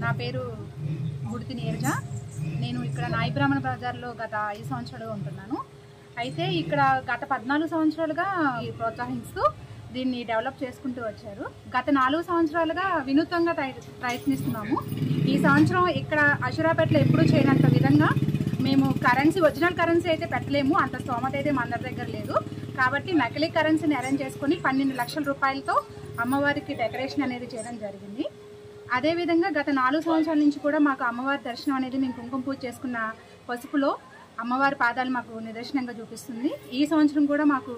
నా పేరు గుడితి నీరజ. నేను ఇక్కడ నాయి బ్రాహ్మణ బజార్లో గత 5 సంవత్సరాలుగా ఉంటున్నాను. అయితే ఇక్కడ గత 14 సంవత్సరాలుగా ప్రోత్సహిస్తూ దీన్ని డెవలప్ చేసుకుంటూ వచ్చారు. గత 4 సంవత్సరాలుగా వినూత్నంగా ప్రయత్నిస్తున్నాము. ఈ సంవత్సరం ఇక్కడ అషురాపేటలో ఎప్పుడూ చేయనంత విధంగా మేము ఒరిజినల్ కరెన్సీ అయితే పెట్టలేము, అంత స్తోమత అయితే మన దగ్గర లేదు. కాబట్టి నకిలీ కరెన్సీని అరేంజ్ చేసుకుని 12 లక్షల రూపాయలతో అమ్మవారికి డెకరేషన్ అనేది చేయడం జరిగింది. అదేవిధంగా గత 4 సంవత్సరాల నుంచి కూడా మాకు అమ్మవారి దర్శనం అనేది మేము కుంకుమ పూజ చేసుకున్న పసుపులో అమ్మవారి పాదాలు మాకు నిదర్శనంగా చూపిస్తుంది. ఈ సంవత్సరం కూడా మాకు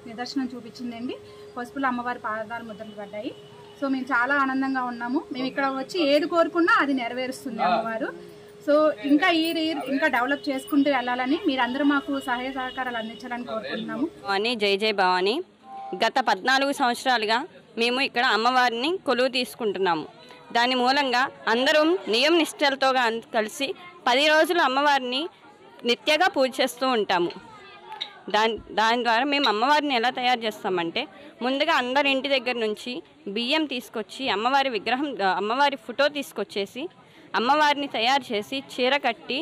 నిదర్శనం చూపించిందండి. పసుపులో అమ్మవారి పాదాలు ముద్రలు పడ్డాయి. సో మేము చాలా ఆనందంగా ఉన్నాము. మేము ఇక్కడ వచ్చి ఏది కోరుకున్నా అది నెరవేరుస్తుంది అమ్మవారు. సో ఇంకా ఇంకా డెవలప్ చేసుకుంటూ వెళ్ళాలని మీరందరూ మాకు సహాయ సహకారాలు అందించాలని కోరుకుంటున్నాము. జై జై భవాని. గత 14 సంవత్సరాలుగా మేము ఇక్కడ అమ్మవారిని కొలువు తీసుకుంటున్నాము. దాని మూలంగా అందరూ నియమ నిష్టలతో కలిసి 10 రోజులు అమ్మవారిని నిత్యంగా పూజ చేస్తూ ఉంటాము. దాని ద్వారా మేము అమ్మవారిని ఎలా తయారు చేస్తామంటే, ముందుగా అందరి ఇంటి దగ్గర నుంచి బియ్యం తీసుకొచ్చి అమ్మవారి ఫోటో తీసుకొచ్చేసి అమ్మవారిని తయారు చేసి చీర కట్టి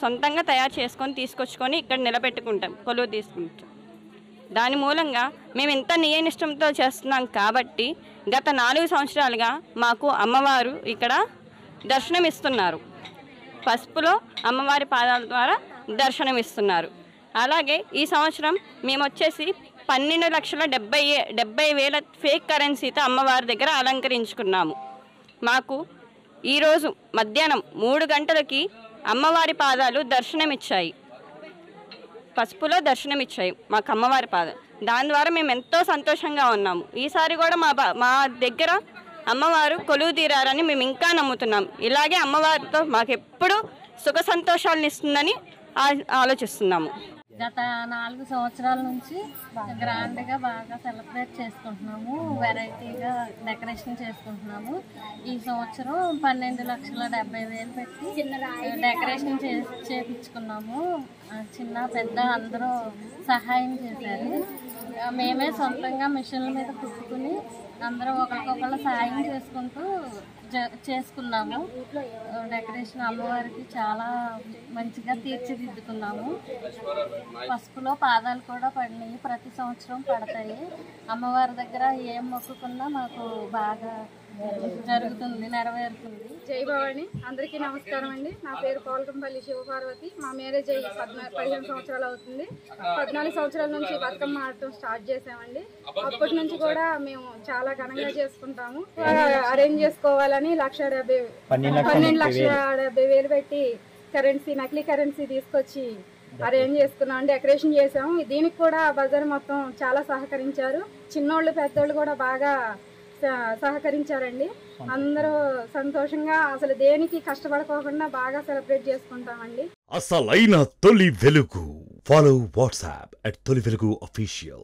సొంతంగా తయారు చేసుకొని తీసుకొచ్చుకొని ఇక్కడ నిలబెట్టుకుంటాం, కొలువు తీసుకుంటాం. దాని మూలంగా మేము ఎంత నియనిష్టంతో చేస్తున్నాం కాబట్టి గత 4 సంవత్సరాలుగా మాకు అమ్మవారు ఇక్కడ దర్శనమిస్తున్నారు. పసుపులో అమ్మవారి పాదాల ద్వారా దర్శనమిస్తున్నారు. అలాగే ఈ సంవత్సరం మేము వచ్చేసి 12,70,000 ఫేక్ కరెన్సీతో అమ్మవారి దగ్గర అలంకరించుకున్నాము. మాకు ఈరోజు మధ్యాహ్నం 3 గంటలకి అమ్మవారి పాదాలు దర్శనమిచ్చాయి, పసుపులో దర్శనమిచ్చాయి మాకు అమ్మవారి పాదాలు. దాని ద్వారా మేము ఎంతో సంతోషంగా ఉన్నాము. ఈసారి కూడా మా దగ్గర అమ్మవారు కొలువు తీరారని మేము ఇంకా నమ్ముతున్నాం. ఇలాగే అమ్మవారితో మాకు ఎప్పుడూ సుఖ సంతోషాలను ఇస్తుందని ఆలోచిస్తున్నాము. గత 4 సంవత్సరాల నుంచి గ్రాండ్గా బాగా సెలబ్రేట్ చేసుకుంటున్నాము, వెరైటీగా డెకరేషన్ చేసుకుంటున్నాము. ఈ సంవత్సరం 12,70,000 పెట్టి డెకరేషన్ చేయించుకున్నాము. చిన్న పెద్ద అందరూ సహాయం చేశారు. మేమే సొంతంగా మిషన్ల మీద కుట్టుకుని అందరూ ఒకరికొకళ్ళు సహాయం చేసుకున్నాము. డెకరేషన్ అమ్మవారికి చాలా మంచిగా తీర్చిదిద్దుకున్నాము. పసుపులో పాదాలు కూడా పడినాయి, ప్రతి సంవత్సరం పడతాయి. అమ్మవారి దగ్గర ఏం మొక్కుకున్నా మాకు బాగా జరుగుతుంది, నెరవేరుతుంది. జై భవాని. అందరికీ నమస్కారం అండి. నా పేరు పౌలకంపల్లి శివపార్వతి. మా మ్యారేజ్ అయ్యి 15 సంవత్సరాలు అవుతుంది. 14 సంవత్సరాల నుంచి బతుకమ్మ ఆడటం స్టార్ట్ చేసామండి. అప్పటి నుంచి కూడా మేము చాలా ఘనంగా చేసుకుంటాము. అరేంజ్ చేసుకోవాలని 12,70,000 పెట్టి నకిలీ కరెన్సీ తీసుకొచ్చి అరేంజ్ చేసుకున్నాం, డెకరేషన్ చేసాము. దీనికి కూడా బజార్ మొత్తం చాలా సహకరించారు. చిన్నోళ్ళు పెద్దోళ్ళు కూడా బాగా సహకరించారండి. అందరూ సంతోషంగా అసలు దేనికి కష్టపడుకోకుండా బాగా సెలబ్రేట్ చేసుకుంటామండి. అసలైన తొలి వెలుగు. ఫాలో వాట్సాప్ @తొలి వెలుగు official.